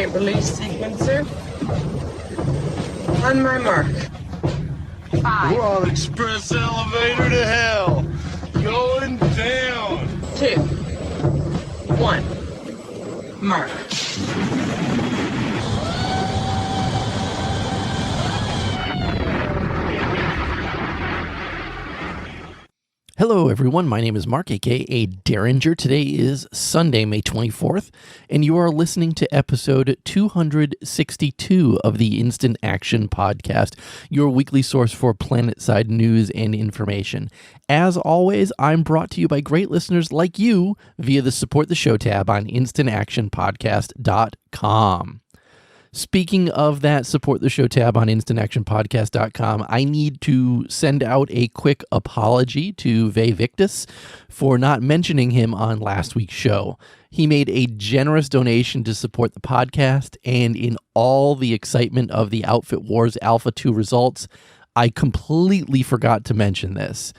Ignite release sequencer. On my mark. 5. We're on express elevator to hell. Going down. 2. 1. Mark. Hello, everyone. My name is Mark, a.k.a. Derringer. Today is Sunday, May 24th, and you are listening to episode 262 of the Instant Action Podcast, your weekly source for Planetside news and information. As always, I'm brought to you by great listeners like you via the Support the Show tab on instantactionpodcast.com. Speaking of that, Support the Show tab on instantactionpodcast.com, I need to send out a quick apology to Vae Victis for not mentioning him on last week's show. He made a generous donation to support the podcast, and in all the excitement of the Outfit Wars Alpha 2 results, I completely forgot to mention this.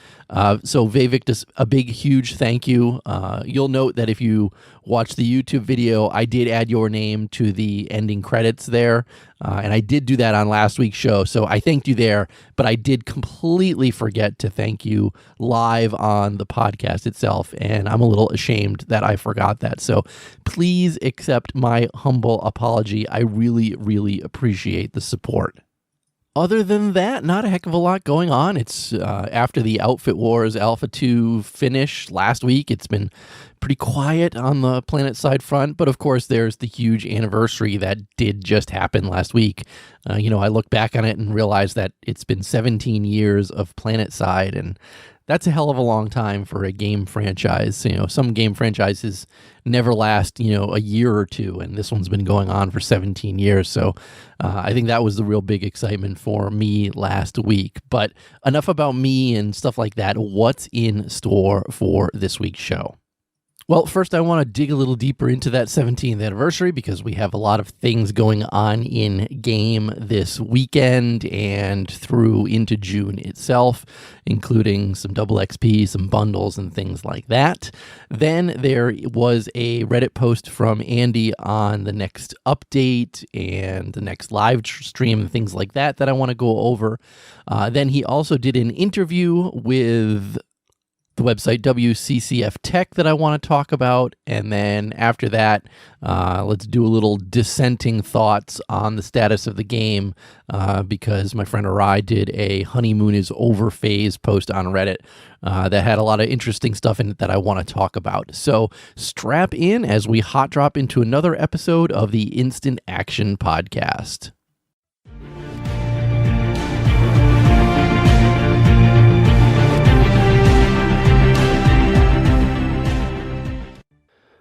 So Vae Victis, a big, huge thank you. You'll note that if you watch the YouTube video, I did add your name to the ending credits there. And I did do that on last week's show. So I thanked you there, but I did completely forget to thank you live on the podcast itself. And I'm a little ashamed that I forgot that. So please accept my humble apology. I really, really appreciate the support. Other than that, not a heck of a lot going on. It's after the Outfit Wars Alpha 2 finish last week. It's been pretty quiet on the Planetside front, but of course there's the huge anniversary that did just happen last week. I look back on it and realize that it's been 17 years of Planetside, and that's a hell of a long time for a game franchise. Some game franchises never last, a year or two, and this one's been going on for 17 years. So I think that was the real big excitement for me last week. But enough about me and stuff like that. What's in store for this week's show? Well, first I want to dig a little deeper into that 17th anniversary because we have a lot of things going on in game this weekend and through into June itself, including some double XP, some bundles, and things like that. Then there was a Reddit post from Andy on the next update and the next live stream and things like that I want to go over. Then he also did an interview with the website WCCF Tech that I want to talk about. And then after that, let's do a little dissenting thoughts on the status of the game because my friend Arai did a Honeymoon is Over phase post on Reddit that had a lot of interesting stuff in it that I want to talk about. So strap in as we hot drop into another episode of the Instant Action Podcast.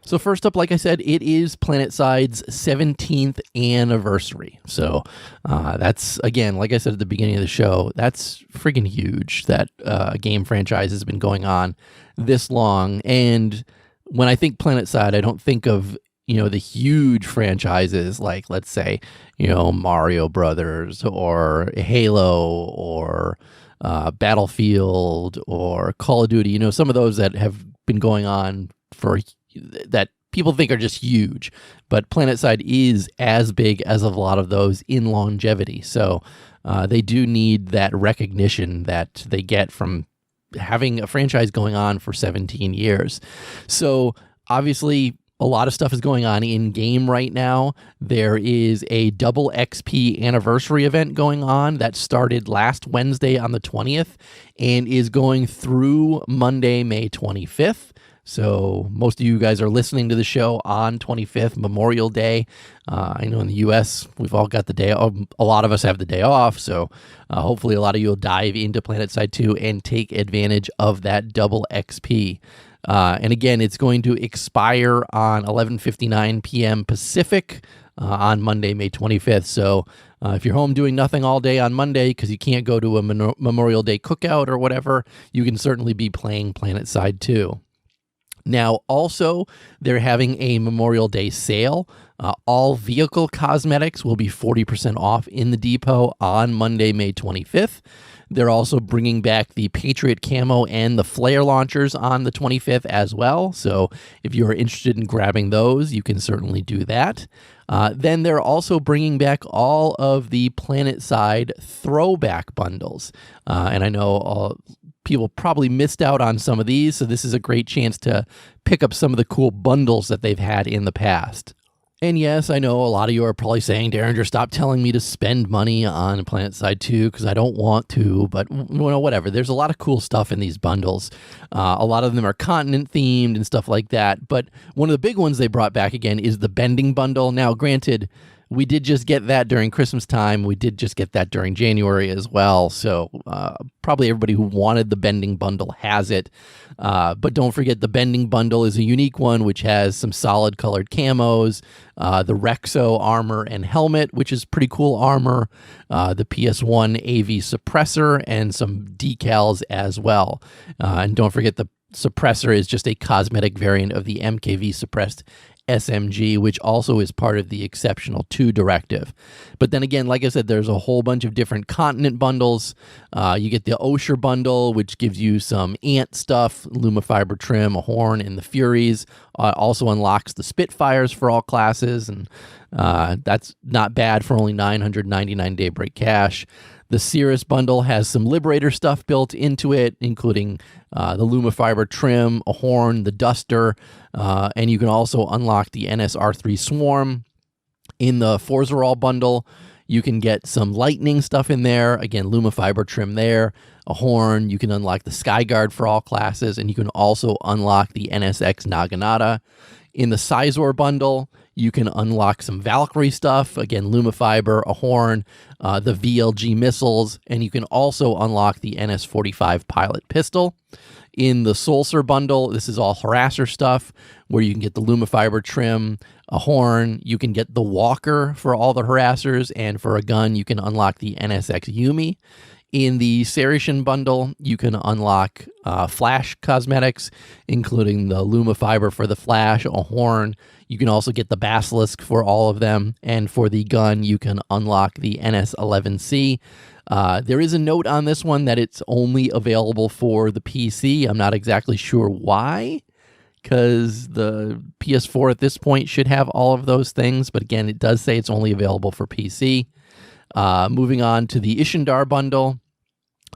So first up, like I said, it is Planetside's 17th anniversary. So that's, again, like I said at the beginning of the show, that's friggin' huge that a game franchise has been going on this long. And when I think Planetside, I don't think of, the huge franchises like, let's say, Mario Brothers or Halo or Battlefield or Call of Duty, some of those that have been going on for that people think are just huge, but Planetside is as big as a lot of those in longevity. So they do need that recognition that they get from having a franchise going on for 17 years. So obviously a lot of stuff is going on in game right now. There is a double XP anniversary event going on that started last Wednesday on the 20th and is going through Monday, May 25th. So most of you guys are listening to the show on 25th, Memorial Day. I know in the U.S., we've all got the day off. A lot of us have the day off. So hopefully a lot of you will dive into Planetside 2 and take advantage of that double XP. And again, it's going to expire on 11:59 p.m. Pacific on Monday, May 25th. So if you're home doing nothing all day on Monday because you can't go to a Memorial Day cookout or whatever, you can certainly be playing Planetside 2. Now, also, they're having a Memorial Day sale. All vehicle cosmetics will be 40% off in the depot on Monday, May 25th. They're also bringing back the Patriot camo and the flare launchers on the 25th as well. So if you're interested in grabbing those, you can certainly do that. Then they're also bringing back all of the Planetside throwback bundles. And I know people probably missed out on some of these, so this is a great chance to pick up some of the cool bundles that they've had in the past. And yes, I know a lot of you are probably saying, Derringer, stop telling me to spend money on Planetside 2 because I don't want to, but whatever. There's a lot of cool stuff in these bundles. A lot of them are continent themed and stuff like that, but one of the big ones they brought back again is the Bending Bundle. Now, granted, we did just get that during Christmas time. We did just get that during January as well. So probably everybody who wanted the Bending Bundle has it. But don't forget the Bending Bundle is a unique one, which has some solid colored camos, the Rexo armor and helmet, which is pretty cool armor, the PS1 AV suppressor, and some decals as well. And don't forget the suppressor is just a cosmetic variant of the MKV suppressed SMG, which also is part of the Exceptional 2 directive. But then again, like I said, there's a whole bunch of different continent bundles. You get the Osher bundle, which gives you some ant stuff, Lumifiber trim, a horn, and the Furies. Also unlocks the Spitfires for all classes, and that's not bad for only 999 Daybreak cash. The Serous Bundle has some Liberator stuff built into it, including the Lumifiber trim, a horn, the Duster, and you can also unlock the NSR3 Swarm. In the Forzaral Bundle, you can get some Lightning stuff in there. Again, Lumifiber trim there, a horn. You can unlock the Skyguard for all classes, and you can also unlock the NSX Naginata. In the Sizor Bundle, you can unlock some Valkyrie stuff, again, Lumifiber, a horn, the VLG missiles, and you can also unlock the NS-45 pilot pistol. In the Solcer Bundle, this is all Harasser stuff, where you can get the Lumifiber trim, a horn, you can get the Walker for all the Harassers, and for a gun, you can unlock the NSX Yumi. In the Serration Bundle, you can unlock Flash cosmetics, including the Lumifiber for the Flash, a horn. You can also get the Basilisk for all of them. And for the gun, you can unlock the NS-11C. There is a note on this one that it's only available for the PC. I'm not exactly sure why, because the PS4 at this point should have all of those things. But again, it does say it's only available for PC. Moving on to the Ishindar Bundle.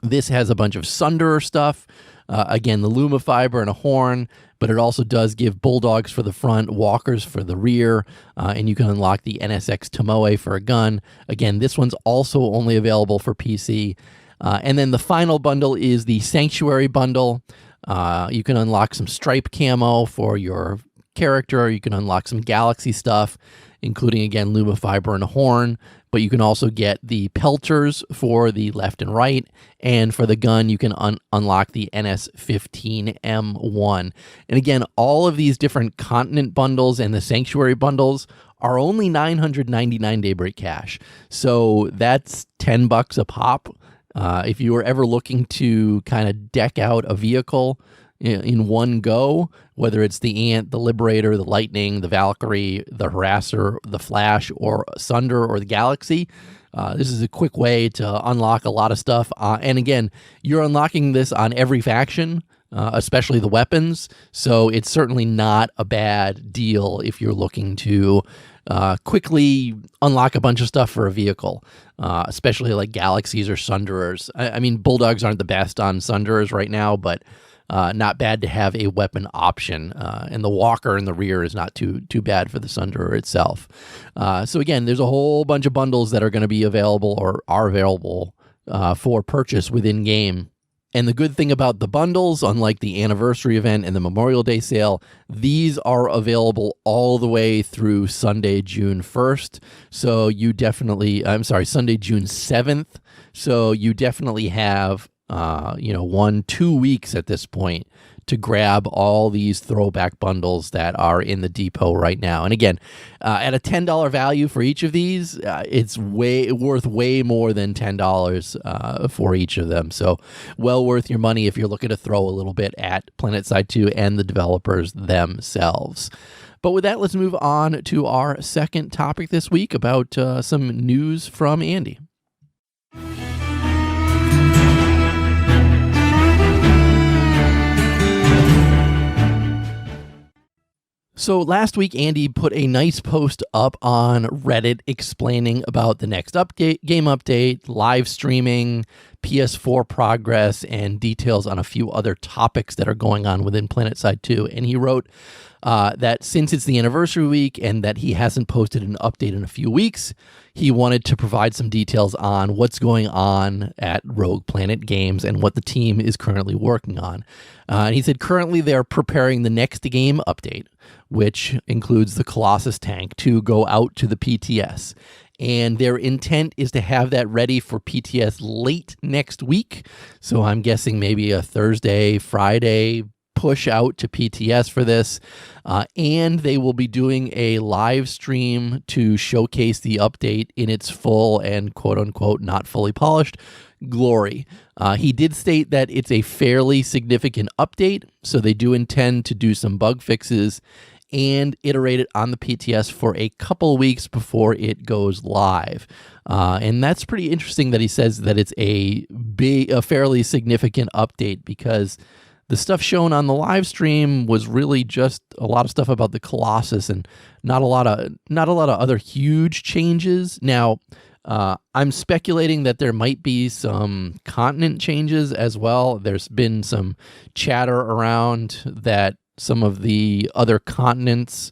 This has a bunch of Sunderer stuff. Again, the Lumifiber and a horn, but it also does give Bulldogs for the front, Walkers for the rear, and you can unlock the NSX Tomoe for a gun. Again, this one's also only available for PC. And then the final bundle is the Sanctuary Bundle. You can unlock some Stripe camo for your character. You can unlock some Galaxy stuff, including, again, Lumifiber and a horn. But you can also get the Pelters for the left and right. And for the gun, you can unlock the NS-15M1. And again, all of these different continent bundles and the Sanctuary bundles are only 999 Daybreak cash. So that's $10 a pop. If you were ever looking to kind of deck out a vehicle in one go, whether it's the Ant, the Liberator, the Lightning, the Valkyrie, the Harasser, the Flash, or Sunder, or the Galaxy, this is a quick way to unlock a lot of stuff. And again, you're unlocking this on every faction, especially the weapons, so it's certainly not a bad deal if you're looking to quickly unlock a bunch of stuff for a vehicle, especially like Galaxies or Sunderers. I mean, Bulldogs aren't the best on Sunderers right now, but not bad to have a weapon option, and the Walker in the rear is not too bad for the Sunderer itself. So again, there's a whole bunch of bundles that are going to be available or are available for purchase within game. And the good thing about the bundles, unlike the anniversary event and the Memorial Day sale, these are available all the way through Sunday, June 1st. So you definitely, Sunday, June 7th. So you definitely have 1-2 weeks at this point to grab all these throwback bundles that are in the depot right now. And again, at a $10 value for each of these, it's worth way more than $10 for each of them. So well worth your money if you're looking to throw a little bit at Planetside 2 and the developers themselves. But with that, let's move on to our second topic this week about some news from Andy. So last week, Andy put a nice post up on Reddit explaining about the next game update, live streaming, PS4 progress, and details on a few other topics that are going on within Planetside 2. And he wrote that since it's the anniversary week and that he hasn't posted an update in a few weeks, he wanted to provide some details on what's going on at Rogue Planet Games and what the team is currently working on. And he said currently they're preparing the next game update, which includes the Colossus tank, to go out to the PTS. And their intent is to have that ready for PTS late next week. So I'm guessing maybe a Thursday, Friday push out to PTS for this. And they will be doing a live stream to showcase the update in its full and quote unquote not fully polished glory. He did state that it's a fairly significant update, so they do intend to do some bug fixes and iterate it on the PTS for a couple weeks before it goes live. And that's pretty interesting that he says that it's a fairly significant update, because the stuff shown on the live stream was really just a lot of stuff about the Colossus and not a lot of other huge changes. Now, I'm speculating that there might be some continent changes as well. There's been some chatter around that some of the other continents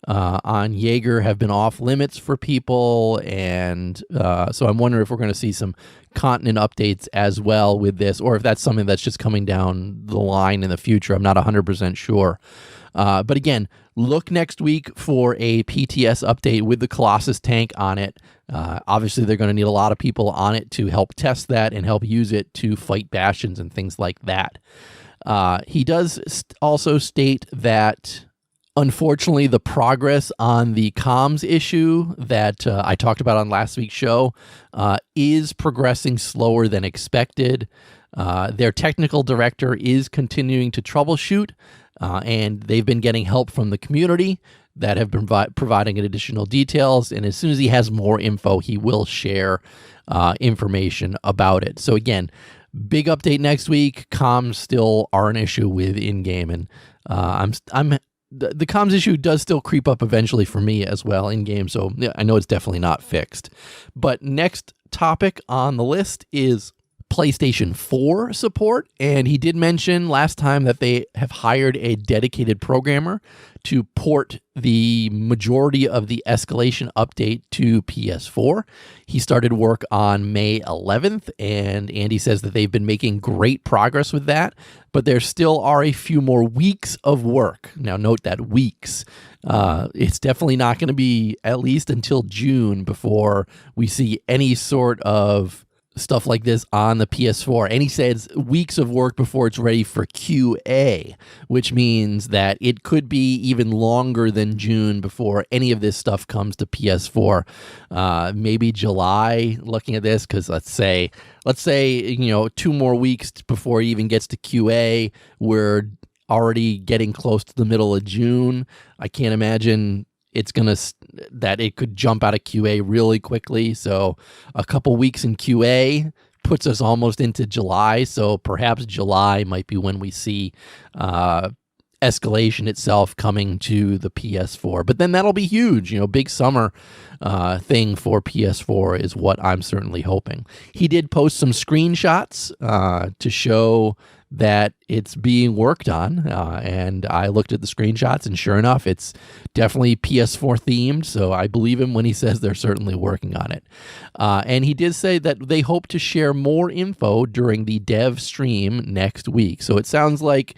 on Jaeger have been off limits for people, and so I'm wondering if we're going to see some continent updates as well with this, or if that's something that's just coming down the line in the future. I'm not 100% sure. But again, look next week for a PTS update with the Colossus tank on it. Obviously, they're going to need a lot of people on it to help test that and help use it to fight Bastions and things like that. He does also state that, unfortunately, the progress on the comms issue that I talked about on last week's show is progressing slower than expected. Their technical director is continuing to troubleshoot, and they've been getting help from the community that have been providing additional details. And as soon as he has more info, he will share information about it. So again, big update next week. Comms still are an issue with in-game, and the comms issue does still creep up eventually for me as well in-game, so yeah, I know it's definitely not fixed. But next topic on the list is PlayStation 4 support, and he did mention last time that they have hired a dedicated programmer to port the majority of the Escalation update to PS4. He started work on May 11th, and Andy says that they've been making great progress with that, but there still are a few more weeks of work. Now, note that weeks. It's definitely not going to be at least until June before we see any sort of stuff like this on the PS4. And he says weeks of work before it's ready for QA, which means that it could be even longer than June before any of this stuff comes to PS4. Maybe July, looking at this, because let's say 2 more weeks before it even gets to QA. We're already getting close to the middle of June. I can't imagine that it could jump out of QA really quickly. So a couple weeks in QA puts us almost into July. So perhaps July might be when we see Escalation itself coming to the PS4. But then that'll be huge. Big summer thing for PS4 is what I'm certainly hoping. He did post some screenshots to show that it's being worked on, and I looked at the screenshots, and sure enough, it's definitely PS4 themed, so I believe him when he says they're certainly working on it. And he did say that they hope to share more info during the dev stream next week. So it sounds like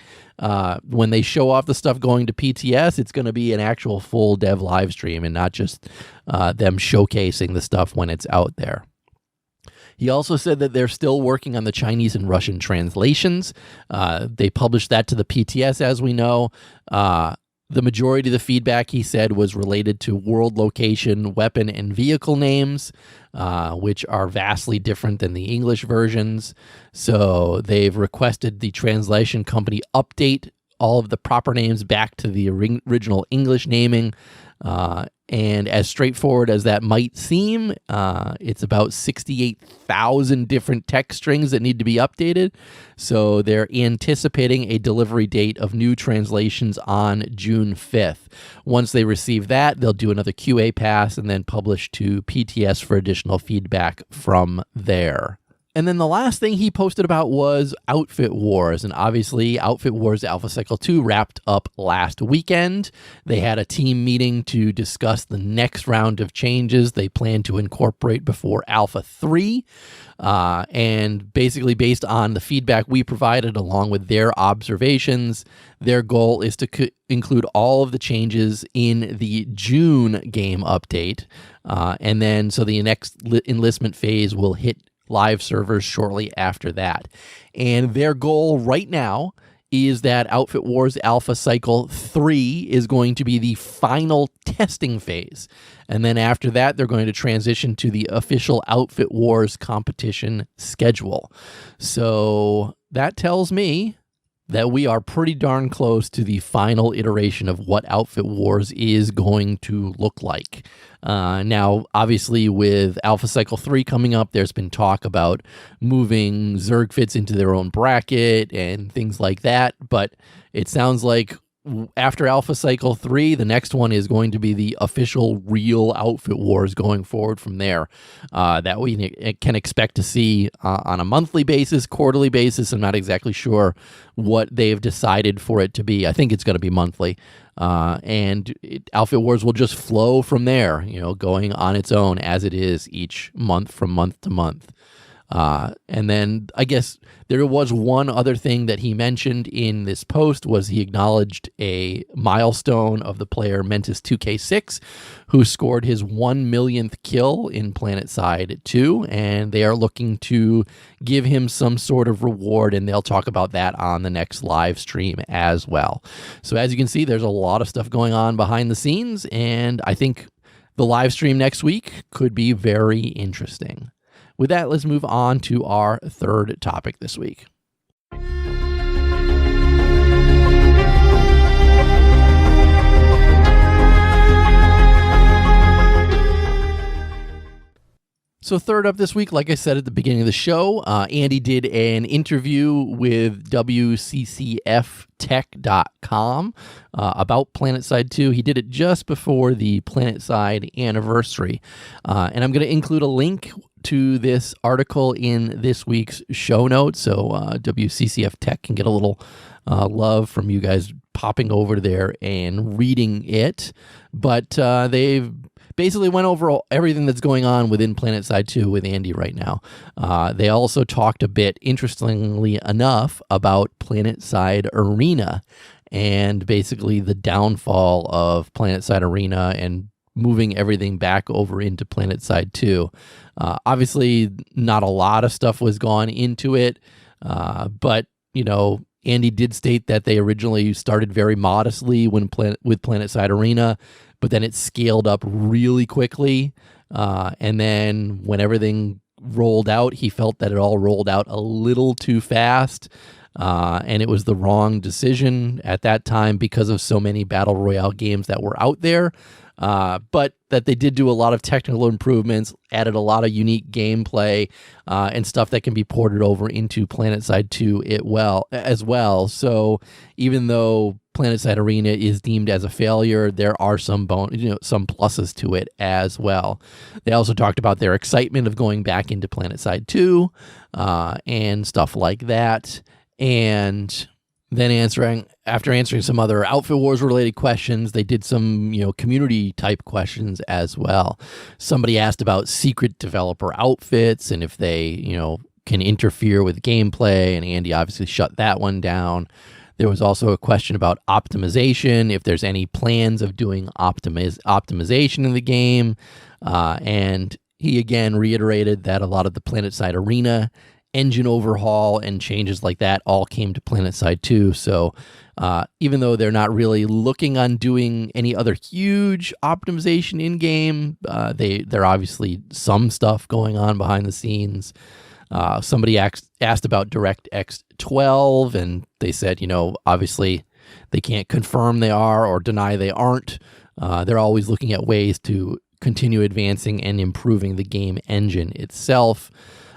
when they show off the stuff going to PTS, it's going to be an actual full dev live stream and not just them showcasing the stuff when it's out there. He also said that they're still working on the Chinese and Russian translations. They published that to the PTS, as we know. The majority of the feedback, he said, was related to world location, weapon, and vehicle names, which are vastly different than the English versions. So they've requested the translation company update all of the proper names back to the original English naming. And as straightforward as that might seem, it's about 68,000 different text strings that need to be updated. So they're anticipating a delivery date of new translations on June 5th. Once they receive that, they'll do another QA pass and then publish to PTS for additional feedback from there. And then the last thing he posted about was Outfit Wars. And obviously, Outfit Wars Alpha Cycle 2 wrapped up last weekend. They had a team meeting to discuss the next round of changes they plan to incorporate before Alpha 3. And basically, based on the feedback we provided along with their observations, their goal is to include all of the changes in the June game update. And then, so the next enlistment phase will hit live servers shortly after that. And their goal right now is that Outfit Wars Alpha Cycle 3 is going to be the final testing phase. And then after that, they're going to transition to the official Outfit Wars competition schedule. So that tells me that we are pretty darn close to the final iteration of what Outfit Wars is going to look like. Now, obviously, with Alpha Cycle 3 coming up, there's been talk about moving Zerg fits into their own bracket and things like that, but it sounds like after Alpha Cycle 3, the next one is going to be the official real Outfit Wars going forward from there. That we can expect to see on a monthly basis, quarterly basis. I'm not exactly sure what they've decided for it to be. I think it's going to be monthly. Outfit Wars will just flow from there, going on its own as it is each month from month to month. And then I guess there was one other thing that he mentioned in this post was he acknowledged a milestone of the player Mentis2K6, who scored his 1 millionth kill in Planetside 2, and they are looking to give him some sort of reward, and they'll talk about that on the next live stream as well. So as you can see, there's a lot of stuff going on behind the scenes, and I think the live stream next week could be very interesting. With that, let's move on to our third topic this week. So third up this week, like I said at the beginning of the show, Andy did an interview with WCCFtech.com about Planetside 2. He did it just before the Planetside anniversary. And I'm going to include a link to this article in this week's show notes, so WCCF Tech can get a little love from you guys popping over there and reading it. But they've basically went over everything that's going on within Planetside 2 with Andy right now. They also talked a bit, interestingly enough, about Planetside Arena and basically the downfall of Planetside Arena and moving everything back over into Planetside 2. Obviously, not a lot of stuff was gone into it, but, Andy did state that they originally started very modestly with Planetside Arena, but then it scaled up really quickly. And then when everything rolled out, he felt that it all rolled out a little too fast. And it was the wrong decision at that time because of so many Battle Royale games that were out there. But that they did do a lot of technical improvements, added a lot of unique gameplay, and stuff that can be ported over into Planetside 2 as well. So even though Planetside Arena is deemed as a failure, there are some some pluses to it as well. They also talked about their excitement of going back into Planetside 2, and stuff like that. And then after answering some other Outfit Wars related questions, they did some, community type questions as well. Somebody asked about secret developer outfits and if they, can interfere with gameplay, and Andy obviously shut that one down. There was also a question about optimization, if there's any plans of doing optimization in the game. And he again reiterated that a lot of the Planetside Arena engine overhaul and changes like that all came to Planetside 2. So even though they're not really looking on doing any other huge optimization in-game, there obviously some stuff going on behind the scenes. Somebody asked about DirectX 12, and they said, obviously they can't confirm they are or deny they aren't They're always looking at ways to continue advancing and improving the game engine itself.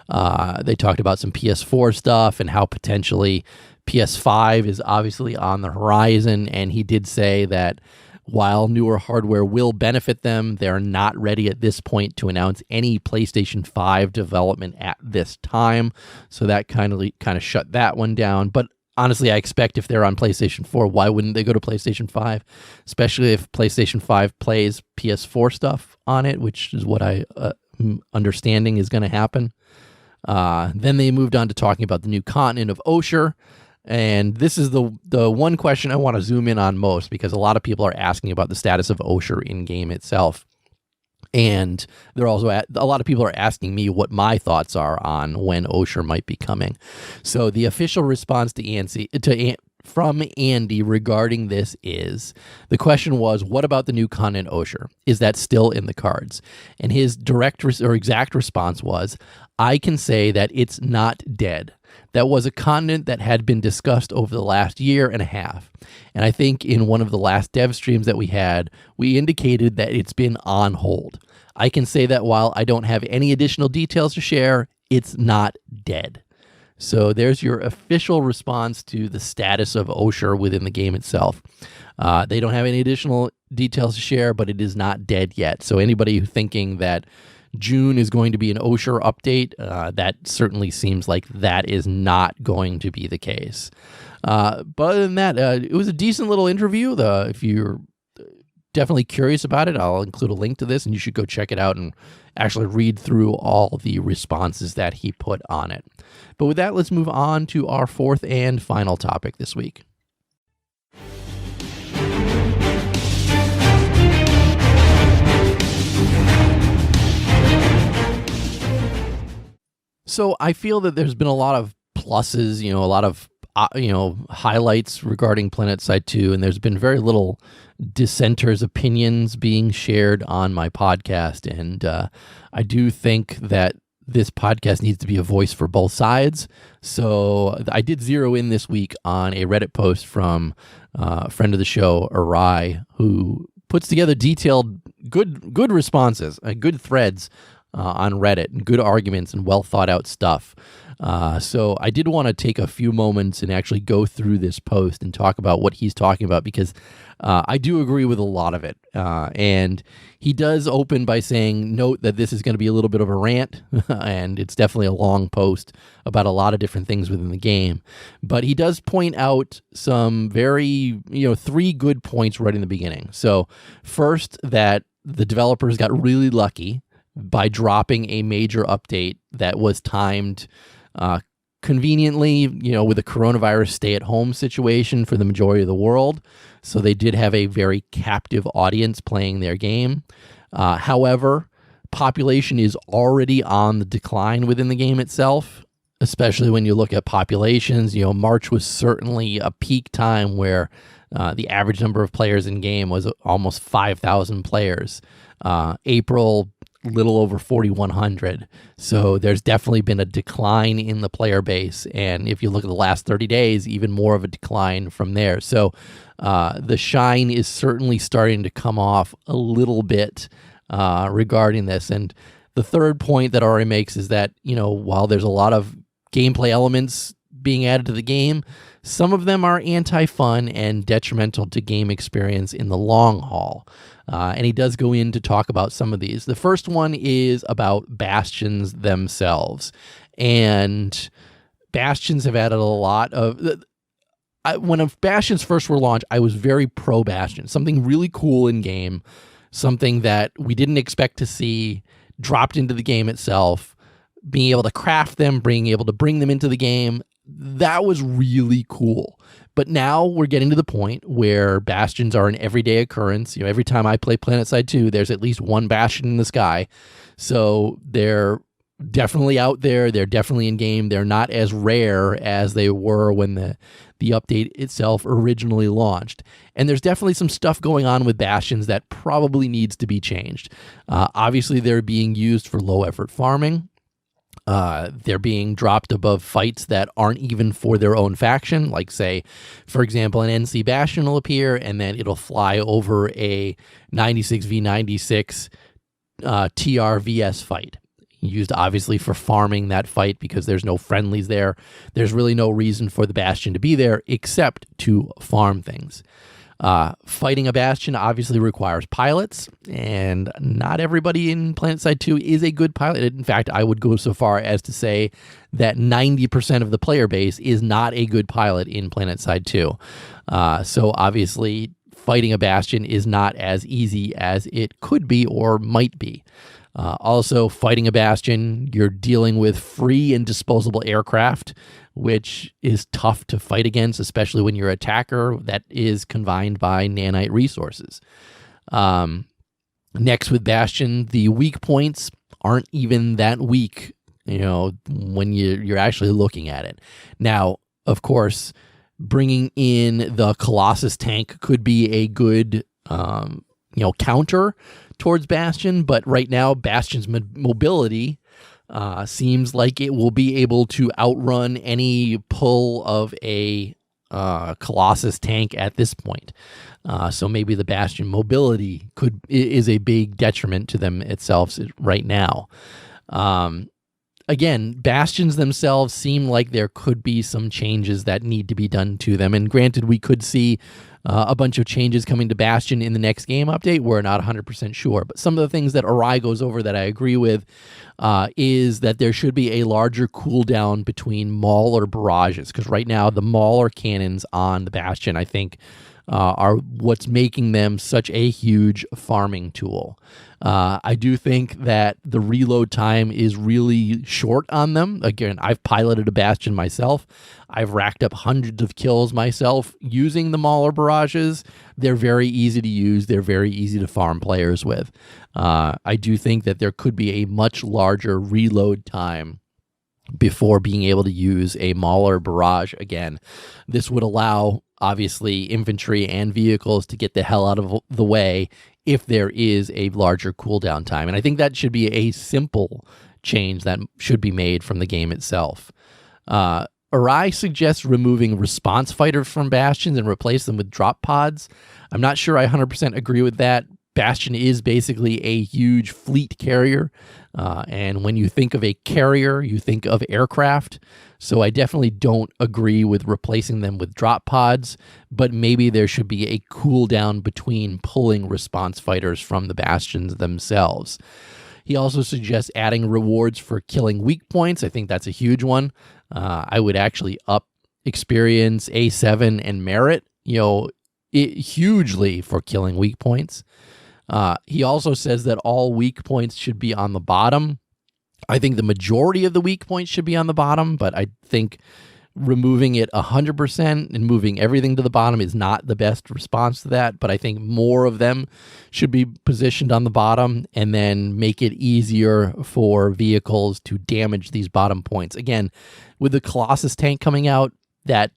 They talked about some PS4 stuff and how potentially PS5 is obviously on the horizon, and he did say that while newer hardware will benefit them, they're not ready at this point to announce any PlayStation 5 development at this time. So that kind of shut that one down. But honestly, I expect if they're on PlayStation 4, why wouldn't they go to PlayStation 5? Especially if PlayStation 5 plays PS4 stuff on it, which is what I understanding is going to happen. Then they moved on to talking about the new continent of Osher. And this is the one question I want to zoom in on most, because a lot of people are asking about the status of Osher in game itself. And they're also a lot of people are asking me what my thoughts are on when Osher might be coming. So the official response from Andy regarding this is, the question was, what about the new continent Osher? Is that still in the cards? And his direct or exact response was, I can say that it's not dead. That was a continent that had been discussed over the last year and a half. And I think in one of the last dev streams that we had, we indicated that it's been on hold. I can say that while I don't have any additional details to share, it's not dead. So there's your official response to the status of Osher within the game itself. They don't have any additional details to share, but it is not dead yet. So anybody thinking that June is going to be an Osher update, that certainly seems like that is not going to be the case. But other than that, it was a decent little interview. If you're definitely curious about it, I'll include a link to this, and you should go check it out and actually read through all the responses that he put on it. But with that, let's move on to our fourth and final topic this week. So I feel that there's been a lot of pluses, a lot of highlights regarding Planetside 2, and there's been very little dissenters' opinions being shared on my podcast. And I do think that this podcast needs to be a voice for both sides. So I did zero in this week on a Reddit post from a friend of the show, Arai, who puts together detailed, good responses, good threads on Reddit, and good arguments and well thought out stuff. So I did want to take a few moments and actually go through this post and talk about what he's talking about, because I do agree with a lot of it. And he does open by saying, note that this is going to be a little bit of a rant, and it's definitely a long post about a lot of different things within the game. But he does point out some very, 3 good points right in the beginning. So first, that the developers got really lucky by dropping a major update that was timed conveniently, with a coronavirus stay-at-home situation for the majority of the world. So they did have a very captive audience playing their game. However, population is already on the decline within the game itself, especially when you look at populations. March was certainly a peak time where the average number of players in game was almost 5,000 players. April, little over 4,100. So there's definitely been a decline in the player base. And if you look at the last 30 days, even more of a decline from there. So the shine is certainly starting to come off a little bit regarding this. And the third point that Ari makes is that, while there's a lot of gameplay elements being added to the game, some of them are anti-fun and detrimental to game experience in the long haul. And he does go in to talk about some of these. The first one is about bastions themselves. And bastions have added a lot of... when bastions first were launched, I was very pro-bastion. Something really cool in game. Something that we didn't expect to see dropped into the game itself. Being able to craft them, being able to bring them into the game. That was really cool. But now we're getting to the point where bastions are an everyday occurrence. Every time I play Planetside 2, there's at least one bastion in the sky. So they're definitely out there. They're definitely in game. They're not as rare as they were when the update itself originally launched. And there's definitely some stuff going on with bastions that probably needs to be changed. Obviously, they're being used for low effort farming. They're being dropped above fights that aren't even for their own faction. Like, say, for example, an NC Bastion will appear, and then it'll fly over a 96v96 TRVS fight. Used obviously for farming that fight because there's no friendlies there. There's really no reason for the Bastion to be there except to farm things. Fighting a Bastion obviously requires pilots, and not everybody in Planetside 2 is a good pilot. In fact, I would go so far as to say that 90% of the player base is not a good pilot in Planetside 2. So obviously, fighting a Bastion is not as easy as it could be or might be. Also, fighting a Bastion, you're dealing with free and disposable aircraft, which is tough to fight against, especially when you're an attacker that is confined by nanite resources. Next, with Bastion, the weak points aren't even that weak, when you're actually looking at it. Now, of course, bringing in the Colossus tank could be a good, counter towards Bastion, but right now Bastion's mobility seems like it will be able to outrun any pull of a Colossus tank at this point. So maybe the Bastion mobility is a big detriment to them itself right now. Again, Bastions themselves seem like there could be some changes that need to be done to them. And granted, we could see a bunch of changes coming to Bastion in the next game update. We're not 100% sure. But some of the things that Arai goes over that I agree with is that there should be a larger cooldown between Mauler barrages. Because right now, the Mauler cannons on the Bastion, I think, are what's making them such a huge farming tool. I do think that the reload time is really short on them. Again, I've piloted a Bastion myself. I've racked up hundreds of kills myself using the Mauler barrages. They're very easy to use. They're very easy to farm players with. I do think that there could be a much larger reload time before being able to use a Mauler barrage again. This would allow, obviously, infantry and vehicles to get the hell out of the way if there is a larger cooldown time. And I think that should be a simple change that should be made from the game itself. Arai suggests removing response fighters from Bastions and replace them with drop pods. I'm not sure I 100% agree with that. Bastion is basically a huge fleet carrier. And when you think of a carrier, you think of aircraft. So I definitely don't agree with replacing them with drop pods, but maybe there should be a cooldown between pulling response fighters from the Bastions themselves. He also suggests adding rewards for killing weak points. I think that's a huge one. I would actually up experience, A7, and merit, hugely for killing weak points. He also says that all weak points should be on the bottom. I think the majority of the weak points should be on the bottom, but I think removing it 100% and moving everything to the bottom is not the best response to that. But I think more of them should be positioned on the bottom and then make it easier for vehicles to damage these bottom points. Again, with the Colossus tank coming out, that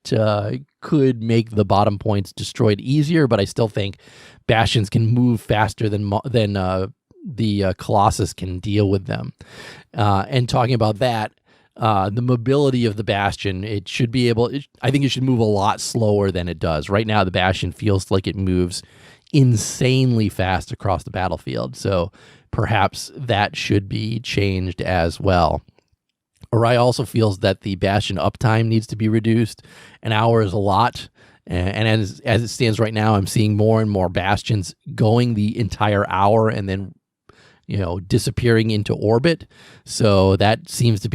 could make the bottom points destroyed easier, but I still think Bastions can move faster than the Colossus can deal with them. And talking about that, the mobility of the Bastion, it should be able, I think it should move a lot slower than it does. Right now, the Bastion feels like it moves insanely fast across the battlefield, so perhaps that should be changed as well. Arai also feels that the Bastion uptime needs to be reduced. An hour is a lot. And as it stands right now, I'm seeing more and more Bastions going the entire hour and then, disappearing into orbit. So that seems to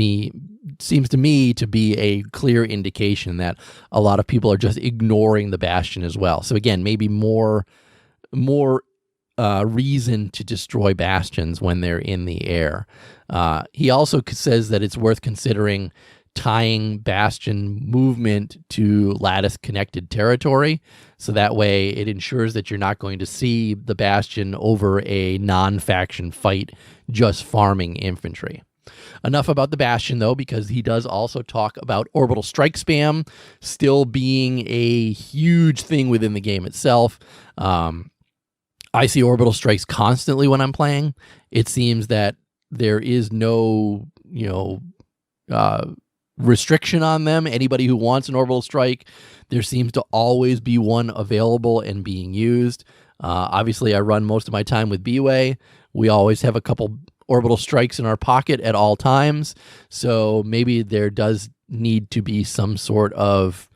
me to be a clear indication that a lot of people are just ignoring the Bastion as well. So again, maybe more reason to destroy Bastions when they're in the air. He also says that it's worth considering tying Bastion movement to lattice connected territory. So that way it ensures that you're not going to see the Bastion over a non-faction fight just farming infantry. Enough about the Bastion, though, because he does also talk about orbital strike spam still being a huge thing within the game itself. I see orbital strikes constantly when I'm playing. It seems that there is no, restriction on them. Anybody who wants an orbital strike, there seems to always be one available and being used. Obviously, I run most of my time with B-Way. We always have a couple orbital strikes in our pocket at all times. So maybe there does need to be some sort of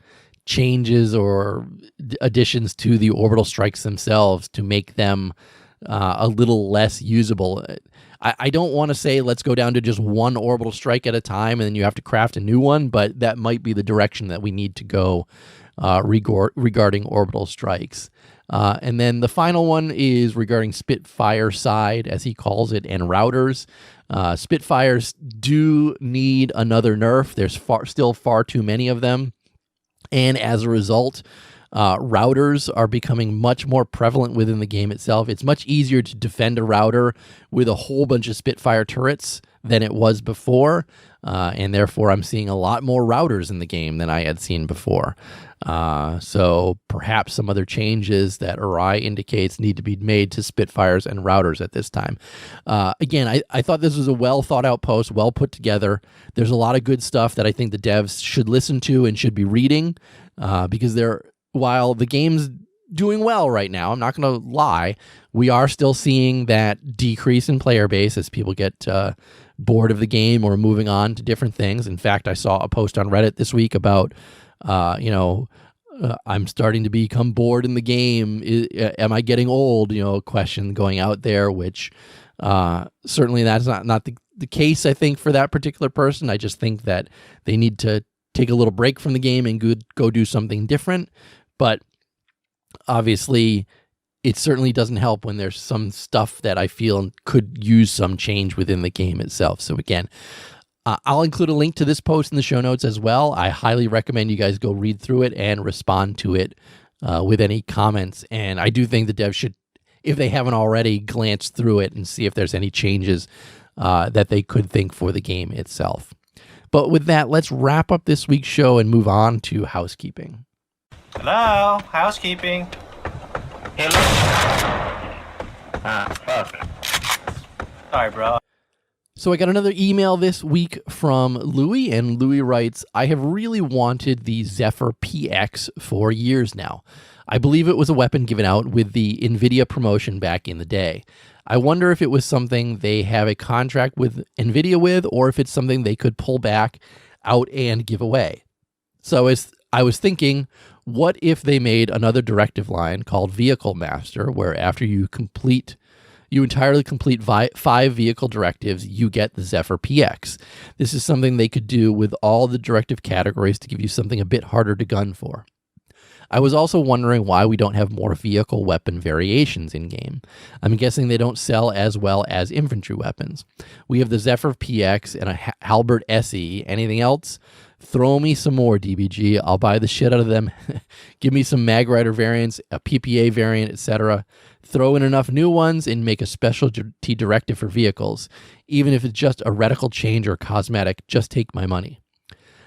changes or additions to the orbital strikes themselves to make them a little less usable. I don't want to say let's go down to just one orbital strike at a time and then you have to craft a new one, but that might be the direction that we need to go regarding orbital strikes. And then the final one is regarding Spitfire side, as he calls it, and routers. Spitfires do need another nerf. There's still far too many of them. And as a result, routers are becoming much more prevalent within the game itself. It's much easier to defend a router with a whole bunch of Spitfire turrets than it was before. And therefore, I'm seeing a lot more routers in the game than I had seen before. So perhaps some other changes that Arai indicates need to be made to Spitfires and routers at this time. Again, I thought this was a well thought out post, well put together. There's a lot of good stuff that I think the devs should listen to and should be reading, because while the game's doing well right now, I'm not going to lie, we are still seeing that decrease in player base as people get bored of the game or moving on to different things. In fact, I saw a post on Reddit this week about, I'm starting to become bored in the game. Am I getting old? Question going out there, which certainly that's not the case, I think, for that particular person. I just think that they need to take a little break from the game and go do something different. But obviously, it certainly doesn't help when there's some stuff that I feel could use some change within the game itself. So again, I'll include a link to this post in the show notes as well. I highly recommend you guys go read through it and respond to it with any comments. And I do think the devs should, if they haven't already, glance through it and see if there's any changes that they could think for the game itself. But with that, let's wrap up this week's show and move on to housekeeping. Hello, housekeeping. Fuck. Sorry, bro. So I got another email this week from Louis, and Louis writes, I have really wanted the Zephyr PX for years now. I believe it was a weapon given out with the NVIDIA promotion back in the day. I wonder if it was something they have a contract with NVIDIA with, or if it's something they could pull back out and give away. So as I was thinking, what if they made another directive line called Vehicle Master, where after you entirely complete 5 vehicle directives, you get the Zephyr PX. This is something they could do with all the directive categories to give you something a bit harder to gun for. I was also wondering why we don't have more vehicle weapon variations in-game. I'm guessing they don't sell as well as infantry weapons. We have the Zephyr PX and a Halberd SE. Anything else? Throw me some more, DBG. I'll buy the shit out of them. Give me some Mag Rider variants, a PPA variant, etc. Throw in enough new ones and make a specialty directive for vehicles. Even if it's just a reticle change or cosmetic, just take my money.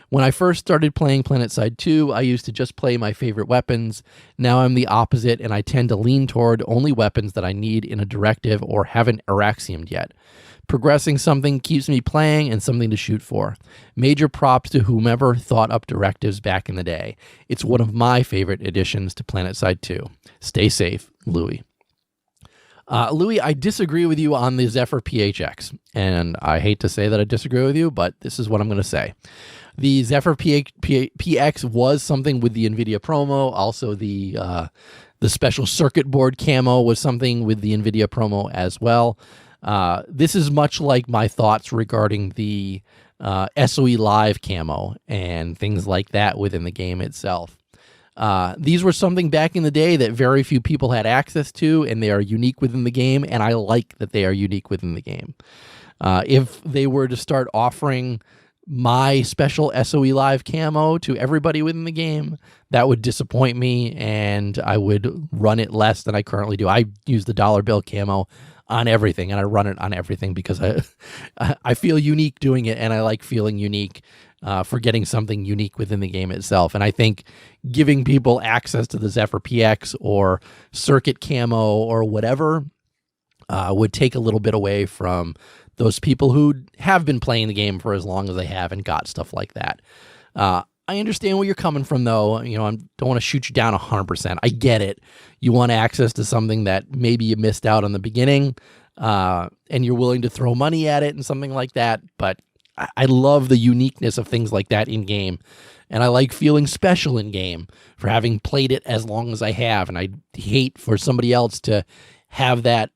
When I first started playing Planetside 2, I used to just play my favorite weapons. Now I'm the opposite, and I tend to lean toward only weapons that I need in a directive or haven't Araxiumed yet. Progressing something keeps me playing and something to shoot for. Major props to whomever thought up directives back in the day. It's one of my favorite additions to Planetside 2. Stay safe, Louis. Louis, I disagree with you on the Zephyr PHX, and I hate to say that I disagree with you, but this is what I'm going to say. The Zephyr PX was something with the NVIDIA promo. Also, the special circuit board camo was something with the NVIDIA promo as well. This is much like my thoughts regarding the SOE Live camo and things like that within the game itself. These were something back in the day that very few people had access to, and they are unique within the game, and I like that they are unique within the game. If they were to start offering my special SOE Live camo to everybody within the game, that would disappoint me, and I would run it less than I currently do. I use the dollar bill camo on everything, and I run it on everything because I feel unique doing it, and I like feeling unique for getting something unique within the game itself. And I think giving people access to the Zephyr PX or circuit camo or whatever would take a little bit away from those people who have been playing the game for as long as they have and got stuff like that. I understand where you're coming from, though. I don't want to shoot you down 100%. I get it. You want access to something that maybe you missed out on the beginning, and you're willing to throw money at it and something like that. But I love the uniqueness of things like that in game, and I like feeling special in game for having played it as long as I have. And I hate for somebody else to have that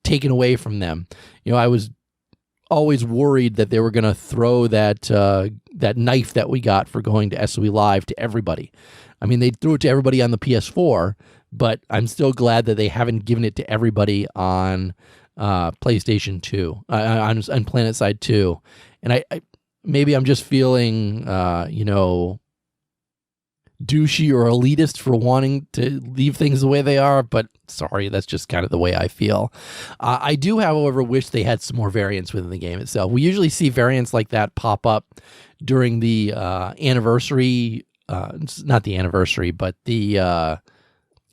taken away from them. I was always worried that they were going to throw that knife that we got for going to SOE Live to everybody. I mean, they threw it to everybody on the PS4, but I'm still glad that they haven't given it to everybody on PlayStation 2, on Planetside 2. And I maybe I'm just feeling, douchey or elitist for wanting to leave things the way they are, but sorry, that's just kind of the way I feel. I do, however, wish they had some more variants within the game itself. We usually see variants like that pop up during the anniversary, not the anniversary, but the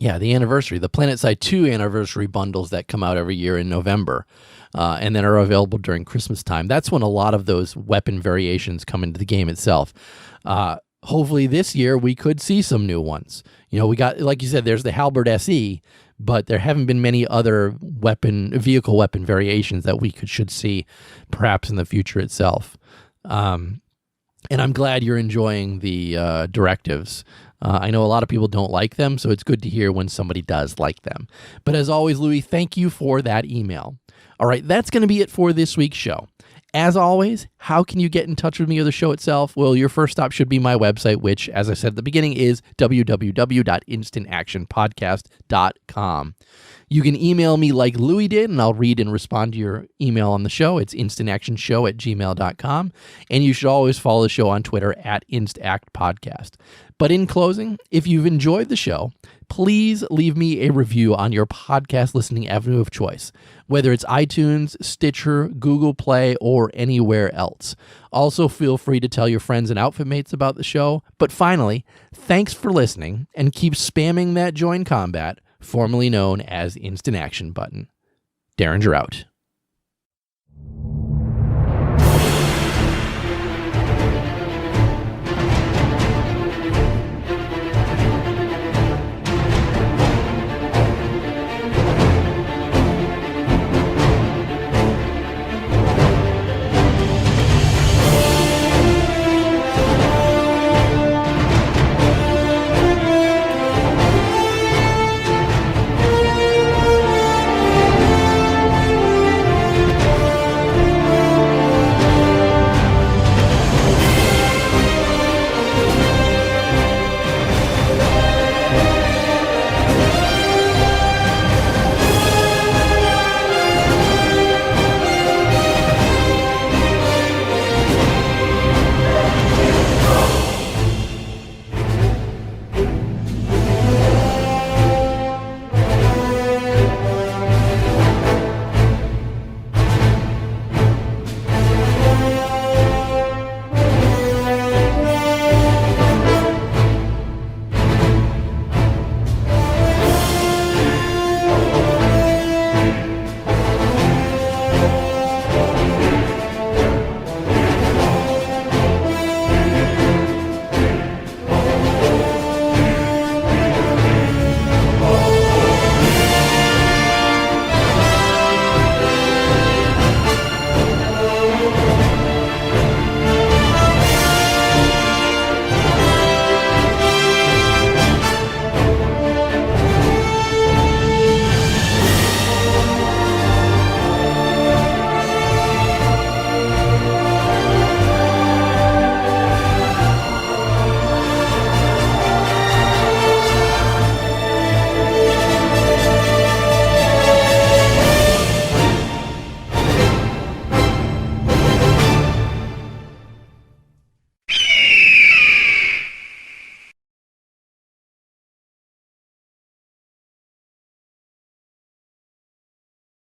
anniversary, the Planetside 2 anniversary bundles that come out every year in November, and then are available during Christmas time. That's when a lot of those weapon variations come into the game itself. Hopefully this year we could see some new ones. We got, like you said, there's the Halberd SE, but there haven't been many other vehicle weapon variations that we should see perhaps in the future itself. And I'm glad you're enjoying the directives. I know a lot of people don't like them, so it's good to hear when somebody does like them. But as always, Louis, thank you for that email. All right, that's going to be it for this week's show. As always, how can you get in touch with me or the show itself? Well, your first stop should be my website, which, as I said at the beginning, is www.instantactionpodcast.com. You can email me like Louis did, and I'll read and respond to your email on the show. It's instantactionshow@gmail.com. And you should always follow the show on Twitter @instactpodcast. But in closing, if you've enjoyed the show, please leave me a review on your podcast listening avenue of choice, whether it's iTunes, Stitcher, Google Play, or anywhere else. Also, feel free to tell your friends and outfit mates about the show. But finally, thanks for listening, and keep spamming that join combat, formerly known as Instant Action button. Derringer out.